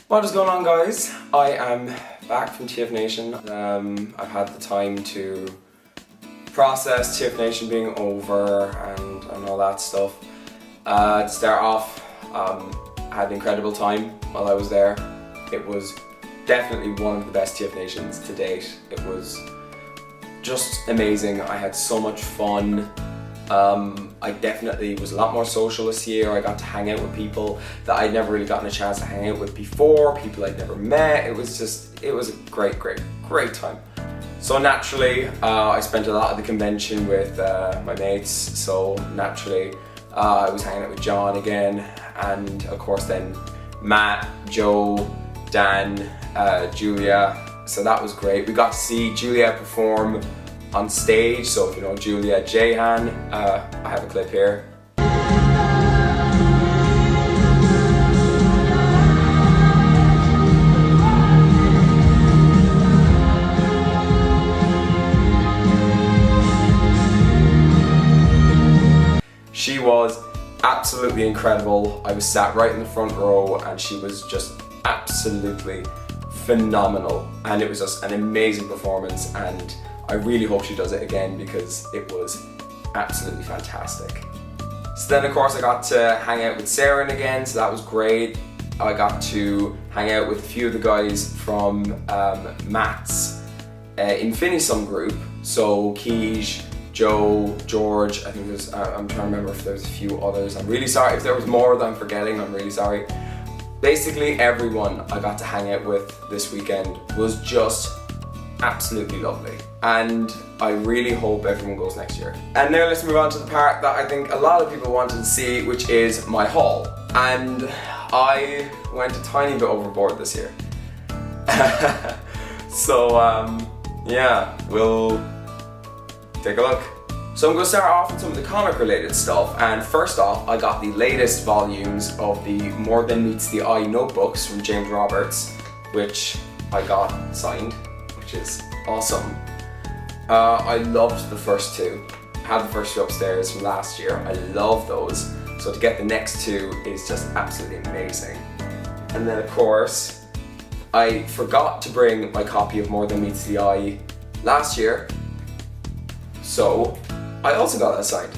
What is going on, guys? I am back from TFNation. I've had the time to process TFNation being over and all that stuff. To start off, I had an incredible time while I was there. It was definitely one of the best TFNations to date. It was just amazing. I had so much fun. I definitely was a lot more social this year. I got to hang out with people that I'd never really gotten a chance to hang out with before, people I'd never met. It was a great time. So naturally, I spent a lot of the convention with my mates, so naturally I was hanging out with John again, and of course then Matt, Joe, Dan, Julia, so that was great. We got to see Julia perform on stage, so if you know Julia Jahan, I have a clip here. She was absolutely incredible. I was sat right in the front row and she was just absolutely phenomenal, and it was just an amazing performance, and I really hope she does it again because it was absolutely fantastic. So then of course I got to hang out with Saren again, so that was great. I got to hang out with a few of the guys from Matt's Infinisum group, so Kij, Joe, George, I think there's, I'm trying to remember if there's a few others. I'm really sorry if there was more that I'm forgetting, I'm really sorry. Basically everyone I got to hang out with this weekend was just absolutely lovely, and I really hope everyone goes next year. And now let's move on to the part that I think a lot of people wanted to see, which is my haul. And I went a tiny bit overboard this year. So yeah, we'll take a look. So I'm going to start off with some of the comic related stuff, and first off I got the latest volumes of the More Than Meets the Eye notebooks from James Roberts, which I got signed, which is awesome. I loved the first two. I had the first two upstairs from last year. I love those. So to get the next two is just absolutely amazing. And then of course, I forgot to bring my copy of More Than Meets the Eye last year, so I also got that signed.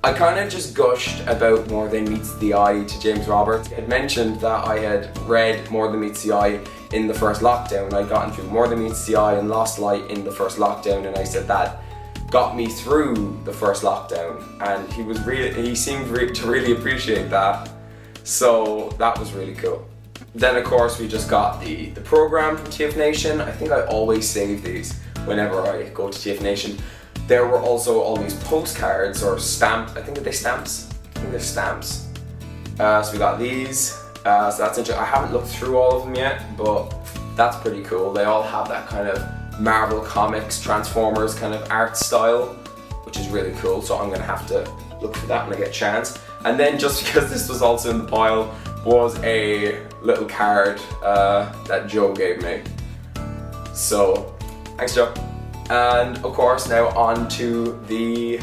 I kind of just gushed about More Than Meets the Eye to James Roberts. I had mentioned that I had read More Than Meets the Eye in the first lockdown. I'd gotten through More Than Meets the Eye and Lost Light in the first lockdown, and I said that got me through the first lockdown, and he seemed to really appreciate that, so that was really cool. Then of course we just got the program from TFNation. I think I always save these whenever I go to TFNation. There were also all these postcards or stamps. I think they're stamps. So we got these. So that's interesting. I haven't looked through all of them yet, but that's pretty cool. They all have that kind of Marvel Comics, Transformers kind of art style, which is really cool. So I'm gonna have to look for that when I get a chance. And then just because this was also in the pile was a little card that Joe gave me. So thanks, Joe. And of course now on to the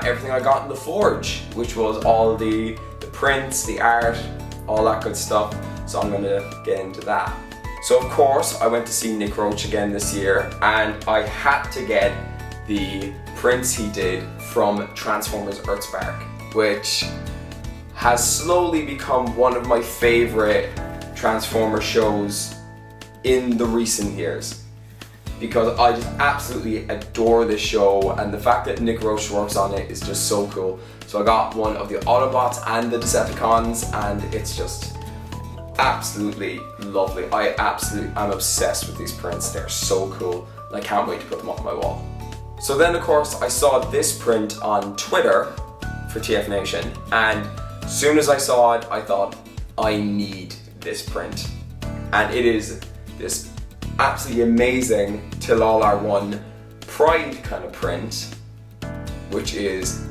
everything I got in the Forge, which was all the prints, the art, all that good stuff. So I'm gonna get into that. So of course I went to see Nick Roach again this year, and I had to get the prints he did from Transformers Earthspark, which has slowly become one of my favorite Transformer shows in the recent years, because I just absolutely adore this show, and the fact that Nick Roach works on it is just so cool. So I got one of the Autobots and the Decepticons, and it's just absolutely lovely. I'm obsessed with these prints. They're so cool, and I can't wait to put them up on my wall. So then of course I saw this print on Twitter for TFNation, and as soon as I saw it I thought, I need this print. And it is this absolutely amazing Till All Are One Pride kind of print, which is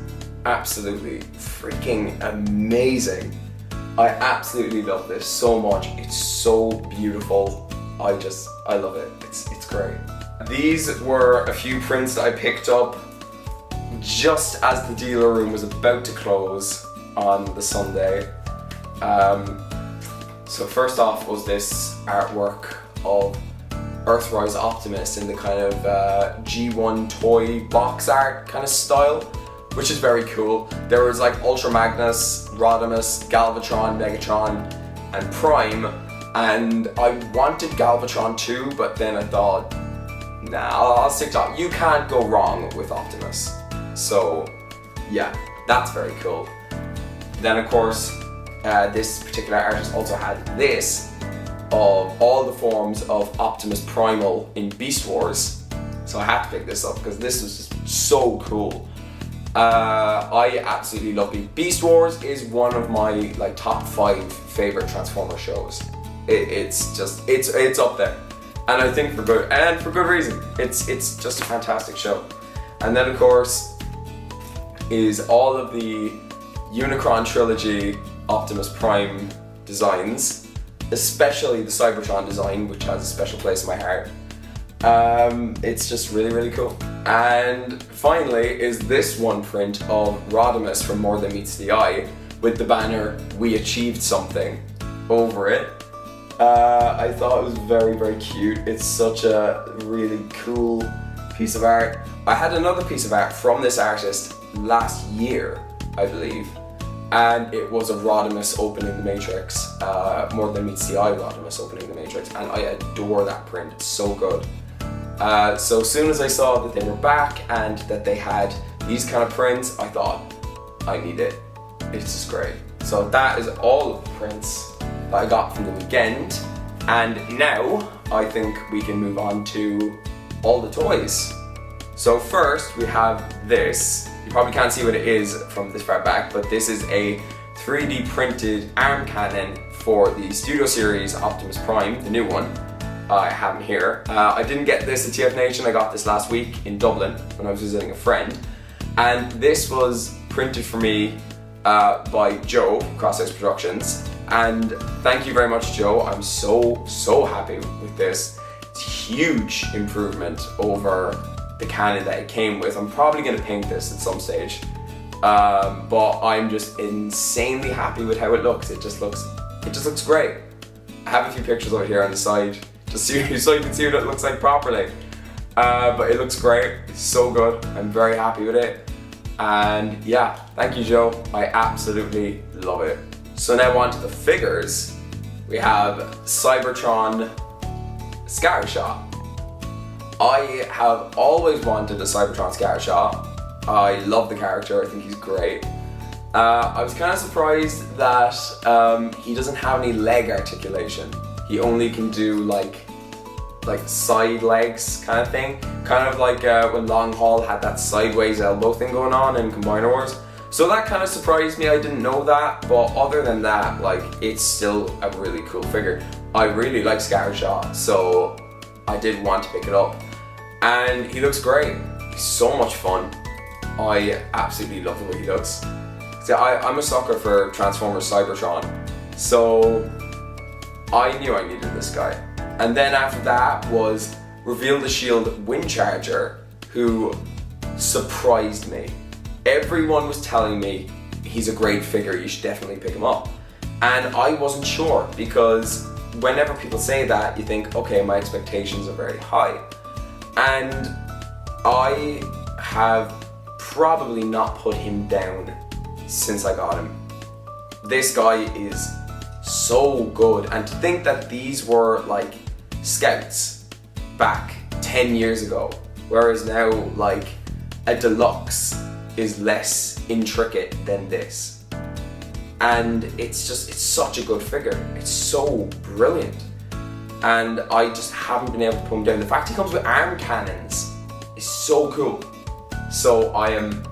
absolutely freaking amazing. I absolutely love this so much. It's so beautiful. I love it. It's great. These were a few prints that I picked up just as the dealer room was about to close on the Sunday. So first off was this artwork of Earthrise Optimus in the kind of G1 toy box art kind of style, which is very cool. There was like Ultra Magnus, Rodimus, Galvatron, Megatron, and Prime, and I wanted Galvatron too, but then I thought, nah, I'll stick to it. You can't go wrong with Optimus. So yeah, that's very cool. Then of course, this particular artist also had this of all the forms of Optimus Primal in Beast Wars. So I had to pick this up because this was just so cool. I absolutely love it. Beast Wars is one of my like top 5 favorite Transformer shows. It's up there, and I think for good reason. It's just a fantastic show. And then of course is all of the Unicron trilogy Optimus Prime designs, especially the Cybertron design, which has a special place in my heart. It's just really cool. And finally is this one print of Rodimus from More Than Meets the Eye with the banner "We Achieved Something" over it. I thought it was very cute. It's such a really cool piece of art. I had another piece of art from this artist last year, I believe, and it was of Rodimus opening the Matrix, More Than Meets the Eye Rodimus opening the Matrix, and I adore that print. It's so good. So as soon as I saw that they were back and that they had these kind of prints, I thought, I need it. It's just great. So that is all of the prints that I got from the weekend, and now I think we can move on to all the toys. So first we have this. You probably can't see what it is from this far back, but this is a 3D printed arm cannon for the Studio Series Optimus Prime, the new one. I have him here. I didn't get this at TFNation, I got this last week in Dublin when I was visiting a friend. And this was printed for me by Joe, Crosshouse Productions. And thank you very much, Joe. I'm so happy with this. It's a huge improvement over the cannon that it came with. I'm probably gonna paint this at some stage. But I'm just insanely happy with how it looks. It just looks great. I have a few pictures over here on the side, just so you can see what it looks like properly. But it looks great, it's so good. I'm very happy with it. And yeah, thank you, Joe. I absolutely love it. So now on to the figures. We have Cybertron Scattershot. I have always wanted a Cybertron Scattershot. I love the character, I think he's great. I was kind of surprised that he doesn't have any leg articulation. He only can do like side legs kind of thing. Kind of like when Long Haul had that sideways elbow thing going on in Combiner Wars. So that kind of surprised me, I didn't know that, but other than that, like, it's still a really cool figure. I really like Scattershot, so I did want to pick it up. And he looks great, he's so much fun. I absolutely love the way he looks. See, I'm a sucker for Transformers Cybertron, so I knew I needed this guy. And then after that was Reveal the Shield Windcharger, who surprised me. Everyone was telling me he's a great figure, you should definitely pick him up. And I wasn't sure, because whenever people say that, you think, okay, my expectations are very high. And I have probably not put him down since I got him. This guy is so good, and to think that these were like scouts back 10 years ago, whereas now like a deluxe is less intricate than this. And it's such a good figure. It's so brilliant. And I just haven't been able to put him down. The fact he comes with arm cannons is so cool. So I am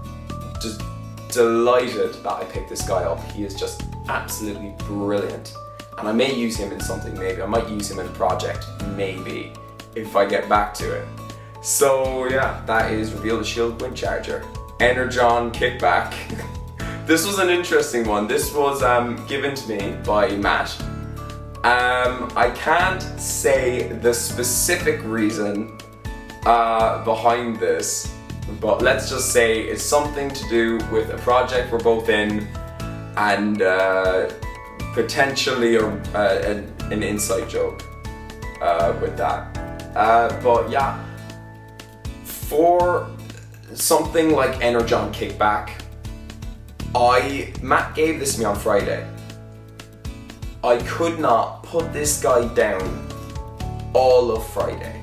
just delighted that I picked this guy up. He is just absolutely brilliant. And I may use him in something, maybe. I might use him in a project, maybe, if I get back to it. So yeah, that is Reveal the Shield Windcharger. Energon Kickback. This was an interesting one. This was given to me by Matt. I can't say the specific reason behind this, but let's just say it's something to do with a project we're both in, and potentially an inside joke with that. But yeah, for something like Energon Kickback, Matt gave this to me on Friday. I could not put this guy down all of Friday.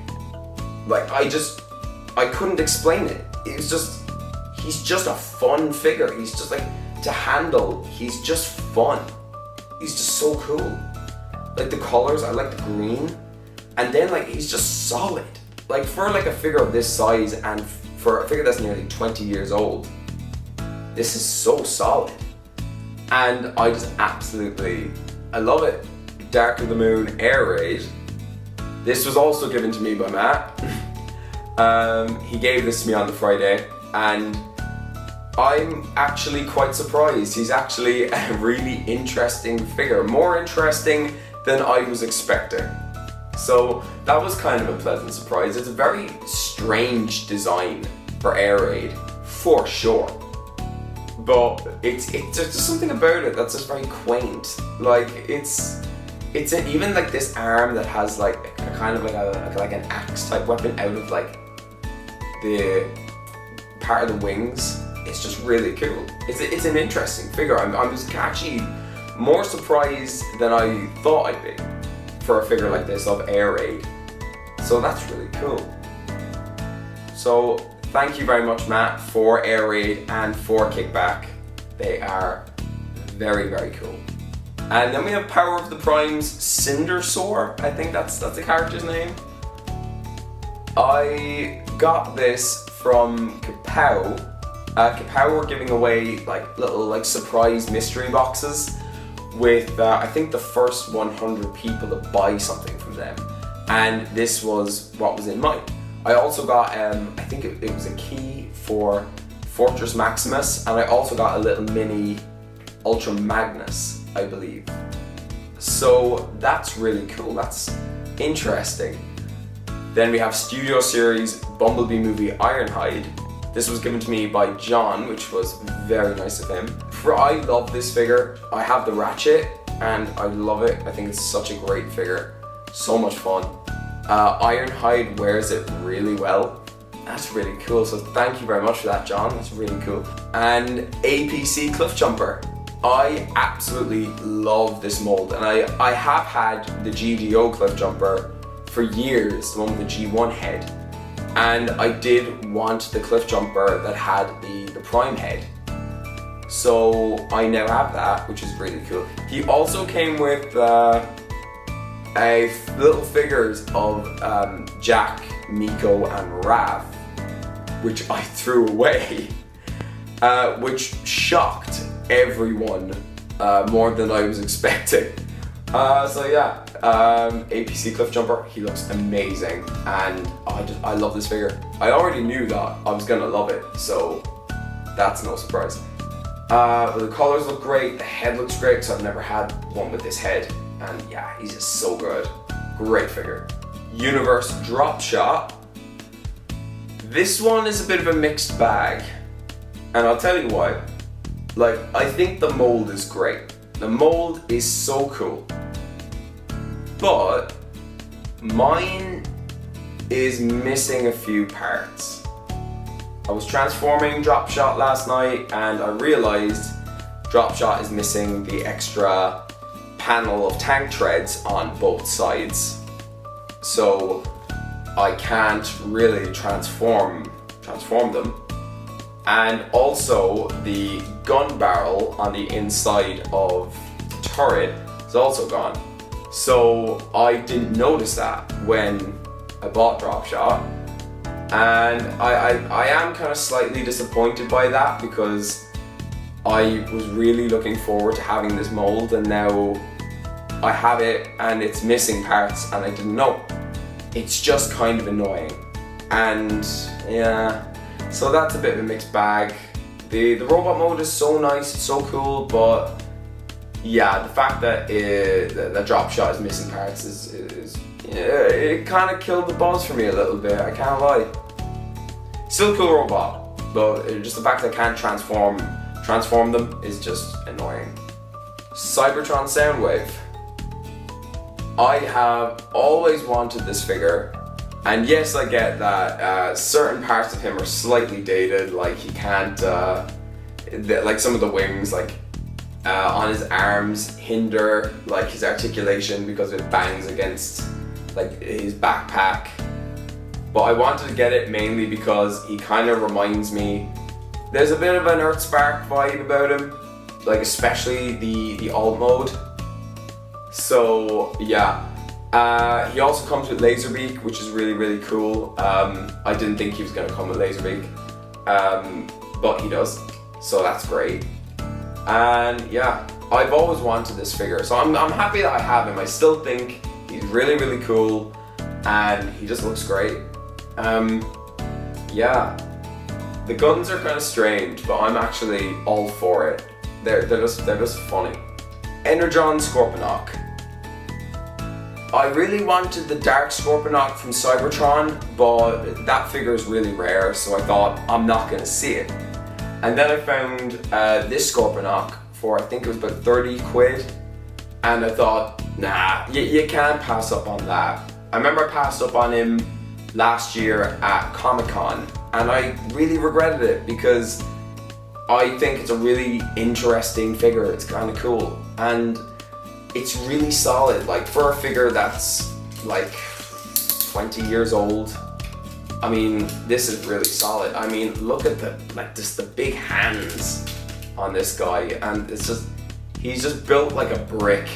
Like, I couldn't explain it. He's just a fun figure. He's just like, to handle, he's just fun. He's just so cool. Like the colors, I like the green. And then like, he's just solid. Like for like a figure of this size and for a figure that's nearly 20 years old, this is so solid. And I just absolutely, I love it. Dark of the Moon Air Raid. This was also given to me by Matt. He gave this to me on the Friday, and I'm actually quite surprised. He's actually a really interesting figure, more interesting than I was expecting. So that was kind of a pleasant surprise. It's a very strange design for Air Raid, for sure. But it's there's just something about it that's just very quaint. Like even like this arm that has like a kind of like an axe type weapon out of like the part of the wings. It's just really cool. It's an interesting figure. I was actually more surprised than I thought I'd be for a figure like this of Air Raid. So that's really cool. So thank you very much, Matt, for Air Raid and for Kickback. They are very, very cool. And then we have Power of the Prime's Cindersaur. I think that's the character's name. I got this from Kapow. Kapow were giving away like little like surprise mystery boxes with I think the first 100 people to buy something from them, and this was what was in mine. I also got I think it was a key for Fortress Maximus, and I also got a little mini Ultra Magnus, I believe. So that's really cool. That's interesting. Then we have Studio Series Bumblebee movie Ironhide. This was given to me by John, which was very nice of him. I love this figure. I have the Ratchet and I love it. I think it's such a great figure. So much fun. Ironhide wears it really well. That's really cool. So thank you very much for that, John. That's really cool. And APC Cliff Jumper. I absolutely love this mold, and I have had the GDO Cliff Jumper for years, the one with the G1 head. And I did want the Cliff Jumper that had the Prime head. So I now have that, which is really cool. He also came with little figures of Jack, Miko, and Rav, which I threw away, which shocked everyone more than I was expecting. So yeah, APC Cliff Jumper, he looks amazing, and I love this figure. I already knew that I was gonna love it, so that's no surprise. The colors look great, the head looks great, so I've never had one with this head, and yeah, he's just so good. Great figure. Universe Dropshot. This one is a bit of a mixed bag, and I'll tell you why. Like, I think the mold is great. The mold is so cool. But mine is missing a few parts. I was transforming Dropshot last night and I realized Dropshot is missing the extra panel of tank treads on both sides. So I can't really transform them. And also the gun barrel on the inside of the turret is also gone. So I didn't notice that when I bought Dropshot, and I am kind of slightly disappointed by that, because I was really looking forward to having this mold, and now I have it and it's missing parts and I didn't know. It's just kind of annoying, and yeah, so that's a bit of a mixed bag. The robot mode is so nice, it's so cool, but yeah, the fact that the Dropshot is missing parts is it kind of killed the buzz for me a little bit, I can't lie. Still a cool robot, but just the fact that I can't transform them is just annoying. Cybertron Soundwave. I have always wanted this figure, and yes, I get that certain parts of him are slightly dated, like he can't, like some of the wings, like on his arms hinder like his articulation because it bangs against like his backpack. But I wanted to get it mainly because he kind of reminds me, there's a bit of an Earthspark vibe about him, like especially the alt mode. So yeah, he also comes with Laserbeak, which is really cool. I didn't think he was going to come with Laserbeak, but he does, so that's great. And yeah, I've always wanted this figure, so I'm happy that I have him. I still think he's really cool, and he just looks great. Yeah, the guns are kind of strange, but I'm actually all for it. They're just funny. Energon Scorpion. I really wanted the Dark Scorpion from Cybertron, but that figure is really rare, so I thought I'm not gonna see it. And then I found this Scorpion for, I think it was about 30 quid, and I thought, nah, you can't pass up on that. I remember I passed up on him last year at Comic-Con, and I really regretted it because I think it's a really interesting figure. It's kind of cool, and it's really solid, like for a figure that's like 20 years old. I mean, this is really solid. I mean, look at the big hands on this guy, and he's just built like a brick,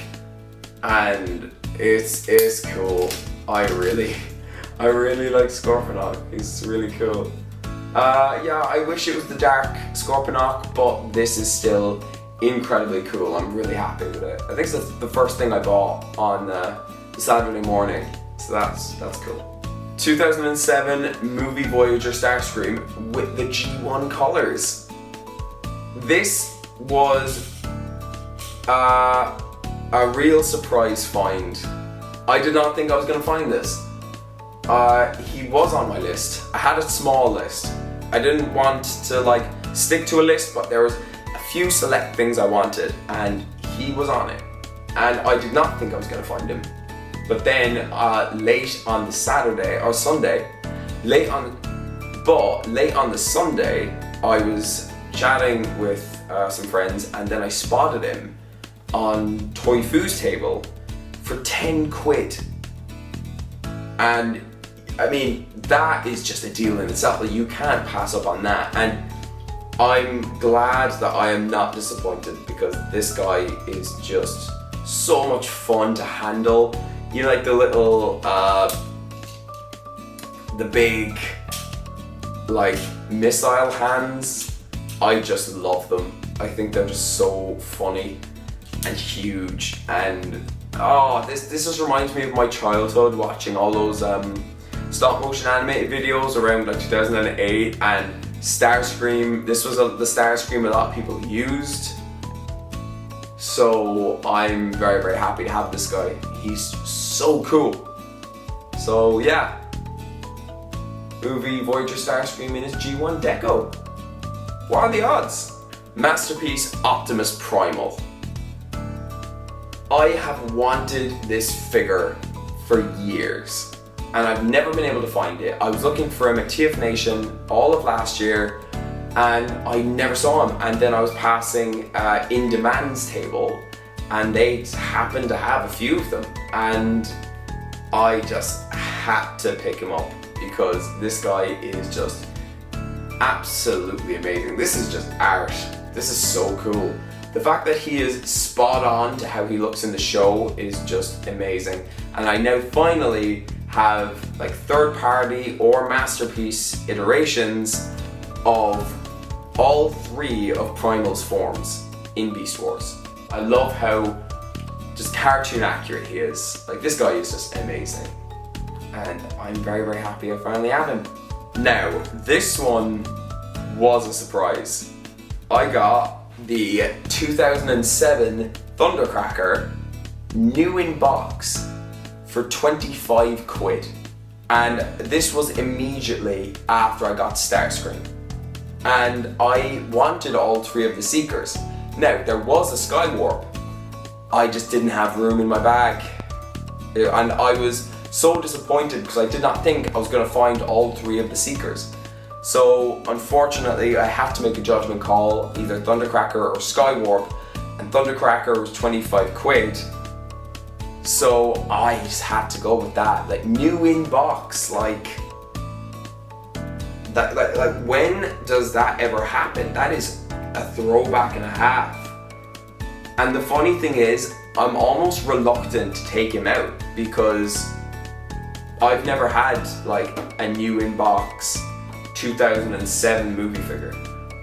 and it's cool. I really like Scorpion. He's really cool. Yeah, I wish it was the Dark Scorpion, but this is still incredibly cool. I'm really happy with it. I think it's the first thing I bought on the Saturday morning, so that's cool. 2007 movie Voyager Starscream with the G1 colors. This was a real surprise find. I did not think I was going to find this. He was on my list. I had a small list. I didn't want to like stick to a list, but there was a few select things I wanted, and he was on it. And I did not think I was going to find him. But then late on the Saturday or Sunday, late on the Sunday, I was chatting with some friends, and then I spotted him on Toy Foo's table for 10 quid. And I mean, that is just a deal in itself. Like, you can't pass up on that. And I'm glad that I am not disappointed, because this guy is just so much fun to handle. You know, like the little, the big, like, missile hands. I just love them. I think they're just so funny and huge. And oh, this just reminds me of my childhood, watching all those stop motion animated videos around like 2008, and Starscream. This was the Starscream a lot of people used. So I'm very happy to have this guy. He's so cool. So yeah, movie Voyager Starscream in his G1 deco. What are the odds? Masterpiece Optimus Primal. I have wanted this figure for years, and I've never been able to find it. I was looking for him at TFNation all of last year, and I never saw him. And then I was passing In Demand's table, and they happened to have a few of them, and I just had to pick him up because this guy is just absolutely amazing. This is just art. This is so cool. The fact that he is spot on to how he looks in the show is just amazing. And I now finally have like third party or masterpiece iterations of all three of Primal's forms in Beast Wars. I love how just cartoon accurate he is. Like, this guy is just amazing. And I'm very happy I finally have him. Now, this one was a surprise. I got the 2007 Thundercracker new in box for 25 quid. And this was immediately after I got Starscream. And I wanted all three of the Seekers. Now, there was a Skywarp, I just didn't have room in my bag. And I was so disappointed because I did not think I was going to find all 3 of the Seekers. So unfortunately I have to make a judgment call, either Thundercracker or Skywarp, and Thundercracker was 25 quid. So I just had to go with that. Like, new in box, like when does that ever happen? That is a throwback and a half. And the funny thing is, I'm almost reluctant to take him out because I've never had like a new in box 2007 movie figure.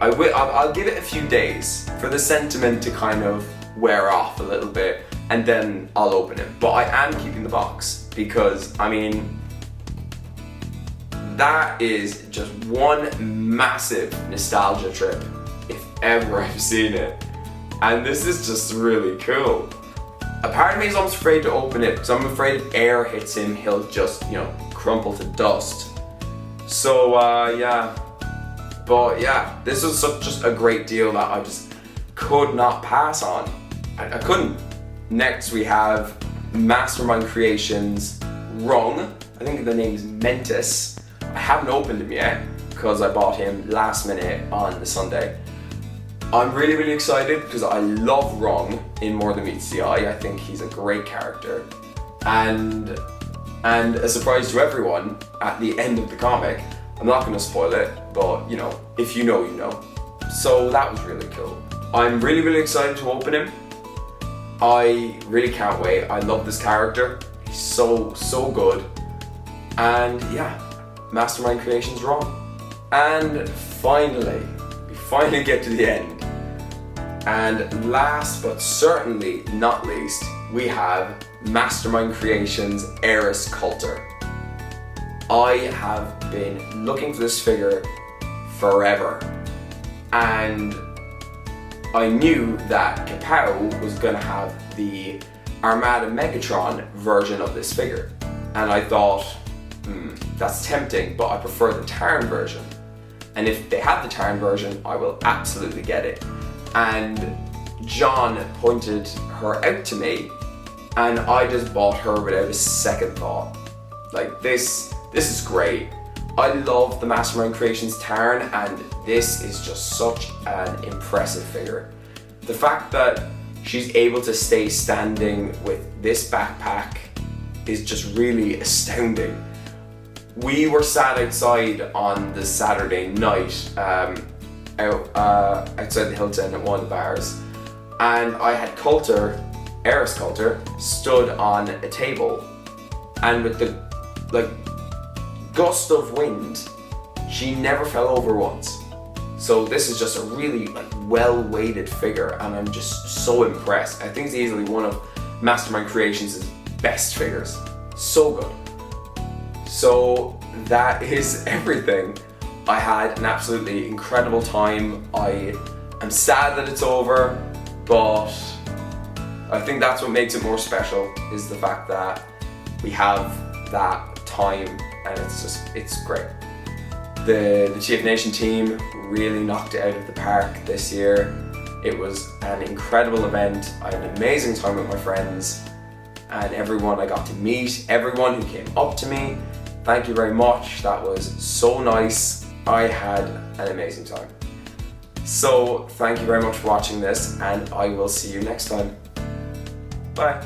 I'll give it a few days for the sentiment to kind of wear off a little bit, and then I'll open it. But I am keeping the box because, I mean, that is just one massive nostalgia trip, if ever I've seen it. And this is just really cool. A part of me is almost afraid to open it because I'm afraid if air hits him, he'll just, you know, crumple to dust. So yeah, but yeah, this was just a great deal that I just could not pass on. I couldn't. Next we have Mastermind Creations Rung. I think the name is Mentis. I haven't opened him yet because I bought him last minute on the Sunday. I'm really excited because I love Rung in More Than Meets the Eye. I think he's a great character. And a surprise to everyone, at the end of the comic, I'm not going to spoil it, but you know, if you know, you know. So that was really cool. I'm really excited to open him. I really can't wait. I love this character. He's so good. And yeah, Mastermind Creations Rung. And finally, we finally get to the end. And last but certainly not least, we have Mastermind Creations Eris Coulter. I have been looking for this figure forever, and I knew that Kapow was going to have the Armada Megatron version of this figure, and I thought, that's tempting, but I prefer the Tarn version. And if they have the Tarn version, I will absolutely get it. And John pointed her out to me, and I just bought her without a second thought. Like, this is great. I love the Mastermind Creations Tarn, and this is just such an impressive figure. The fact that she's able to stay standing with this backpack is just really astounding. We were sat outside on the Saturday night outside the Hilton at one of the bars, and I had Eris Coulter, stood on a table, and with the gust of wind, she never fell over once. So this is just a really well-weighted figure, and I'm just so impressed. I think it's easily one of Mastermind Creations' best figures. So good. So that is everything. I had an absolutely incredible time. I am sad that it's over, but I think that's what makes it more special, is the fact that we have that time, and it's great. The TFNation team really knocked it out of the park this year. It was an incredible event. I had an amazing time with my friends and everyone I got to meet, everyone who came up to me. Thank you very much. That was so nice. I had an amazing time. So thank you very much for watching this, and I will see you next time. Bye.